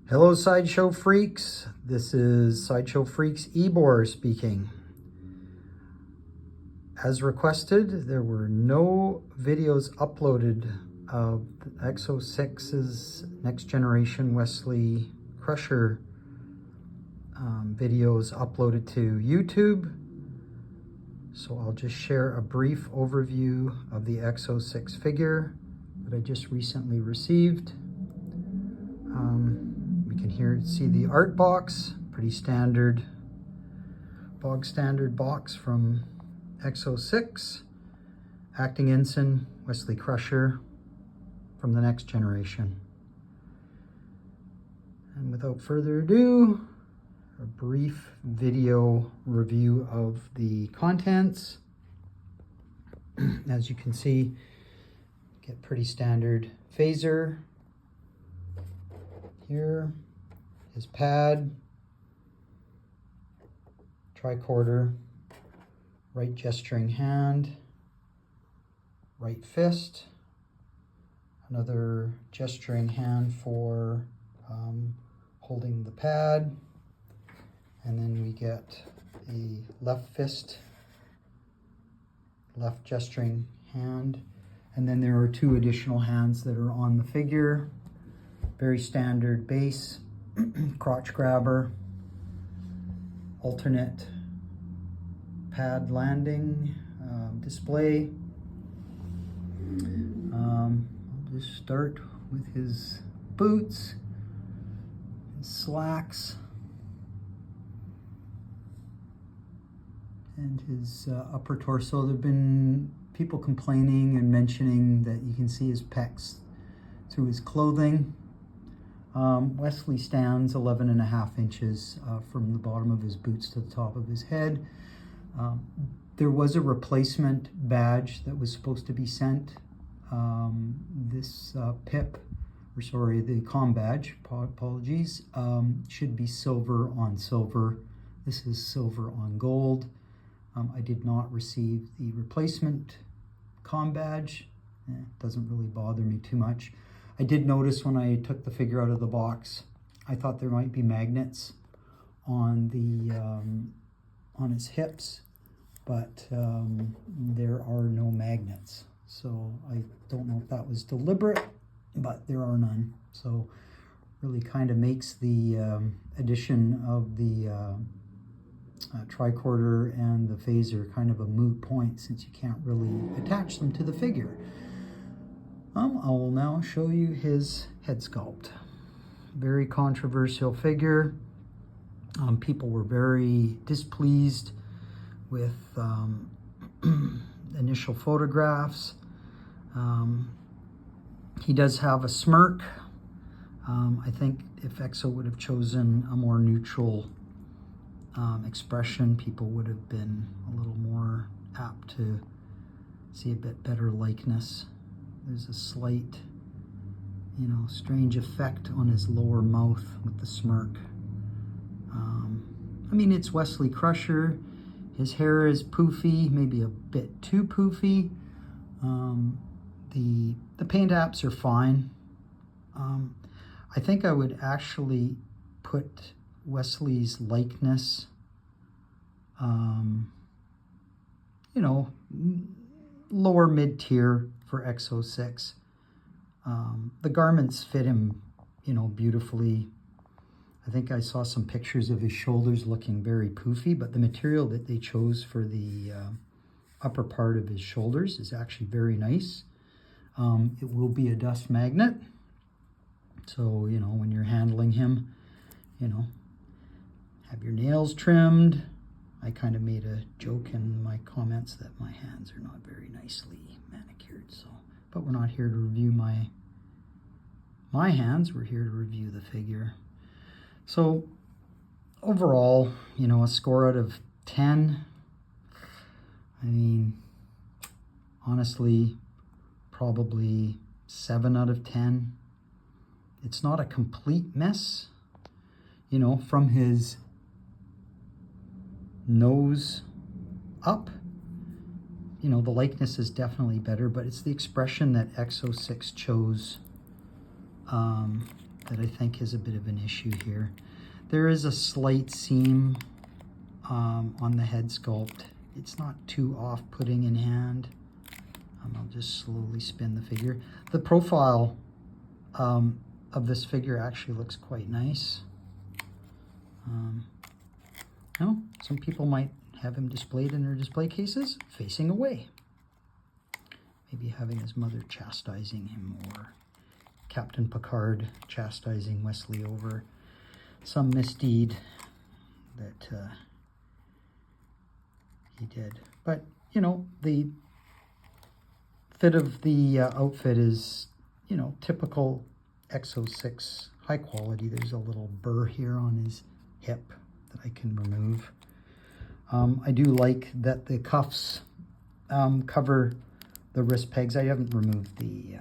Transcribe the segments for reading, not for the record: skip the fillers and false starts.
Hello, Sideshow Freaks. This is Sideshow Freaks Ebor speaking. As requested, there were no videos uploaded of EXO-6's Next Generation Wesley Crusher videos uploaded to YouTube. So I'll just share a brief overview of the EXO-6 figure that I just recently received. We can here see the art box, pretty standard, bog standard box from EXO-6, acting Ensign Wesley Crusher from the Next Generation. And without further ado, a brief video review of the contents. As you can see, get pretty standard phaser here, his pad, tricorder, right gesturing hand, right fist, another gesturing hand for holding the pad, and then we get a left fist, left gesturing hand, and then there are two additional hands that are on the figure. Very standard base, crotch grabber, alternate pad landing display. I'll just start with his boots, his slacks, and his upper torso. There have been people complaining and mentioning that you can see his pecs through his clothing. Wesley stands 11.5 inches from the bottom of his boots to the top of his head. There was a replacement badge that was supposed to be sent. This pip, or sorry, the comm badge, apologies, should be silver on silver. This is silver on gold. I did not receive the replacement comm badge. It doesn't really bother me too much. I did notice when I took the figure out of the box, I thought there might be magnets on the on his hips, but there are no magnets. So I don't know if that was deliberate, but there are none. So really kind of makes the addition of the tricorder and the phaser kind of a moot point, since you can't really attach them to the figure. I will now show you his head sculpt. Very controversial figure. People were very displeased with initial photographs. He does have a smirk. I think if EXO would have chosen a more neutral expression, people would have been a little more apt to see a bit better likeness. There's a slight, strange effect on his lower mouth with the smirk. I mean, it's Wesley Crusher. His hair is poofy, maybe a bit too poofy. The paint apps are fine. I think I would actually put Wesley's likeness, lower mid-tier for EXO-6. The garments fit him, beautifully. I think I saw some pictures of his shoulders looking very poofy, but the material that they chose for the upper part of his shoulders is actually very nice. It will be a dust magnet. So, when you're handling him, have your nails trimmed. I kind of made a joke in my comments that my hands are not very nicely manicured, but we're not here to review my hands, we're here to review the figure. So overall, a score out of 10. I mean, honestly, probably 7 out of 10. It's not a complete mess, from his nose up. The likeness is definitely better, but it's the expression that EXO-6 chose that I think is a bit of an issue here. There is a slight seam on the head sculpt. It's not too off-putting in hand. I'll just slowly spin the figure. The profile of this figure actually looks quite nice. Some people might have him displayed in their display cases facing away. Maybe having his mother chastising him, or Captain Picard chastising Wesley over some misdeed that he did. But, you know, the fit of the outfit is, you know, typical EXO-6 high quality. There's a little burr here on his hip that I can remove. I do like that the cuffs cover the wrist pegs. I haven't removed the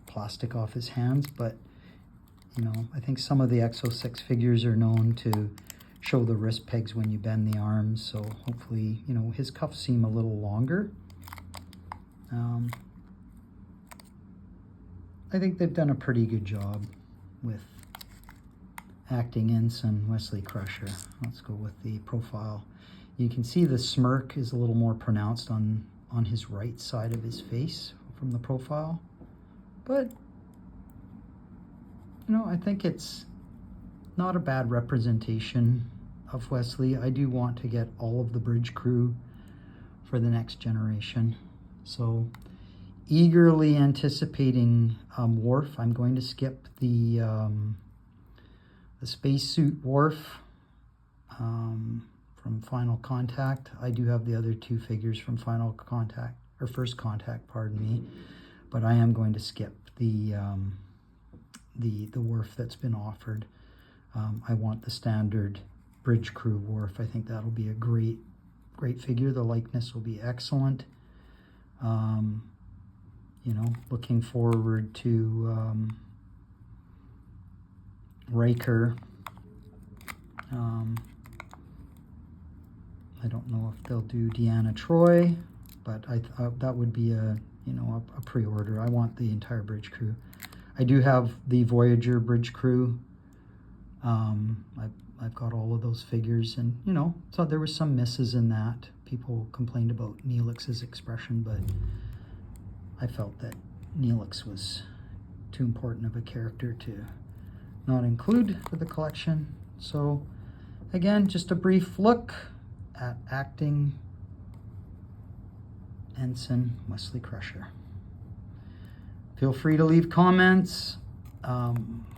plastic off his hands, but, you know, I think some of the EXO-6 figures are known to show the wrist pegs when you bend the arms, so hopefully, you know, his cuffs seem a little longer. I think they've done a pretty good job with acting Ensign Wesley Crusher. Let's go with the profile. You can see the smirk is a little more pronounced on his right side of his face from the profile. But, you know, I think it's not a bad representation of Wesley. I do want to get all of the bridge crew for the next generation. So, eagerly anticipating Worf. I'm going to skip the spacesuit Worf from Final Contact. I do have the other two figures from Final Contact, or First Contact, pardon me, but I am going to skip the Worf that's been offered. I want the standard bridge crew Worf. I think that'll be a great figure. The likeness will be excellent. You know, looking forward to Riker. I don't know if they'll do Deanna Troi, but that would be a pre-order. I want the entire bridge crew. I do have the Voyager bridge crew. I've got all of those figures, and you know, so there were some misses in that. People complained about Neelix's expression, but I felt that Neelix was too important of a character to not include for the collection. So again, just a brief look at acting Ensign Wesley Crusher. Feel free to leave comments.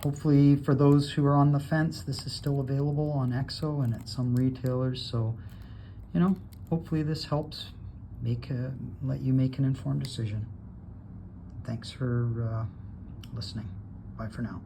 Hopefully for those who are on the fence, this is still available on EXO and at some retailers. So, you know, hopefully this helps let you make an informed decision. Thanks for listening. Bye for now.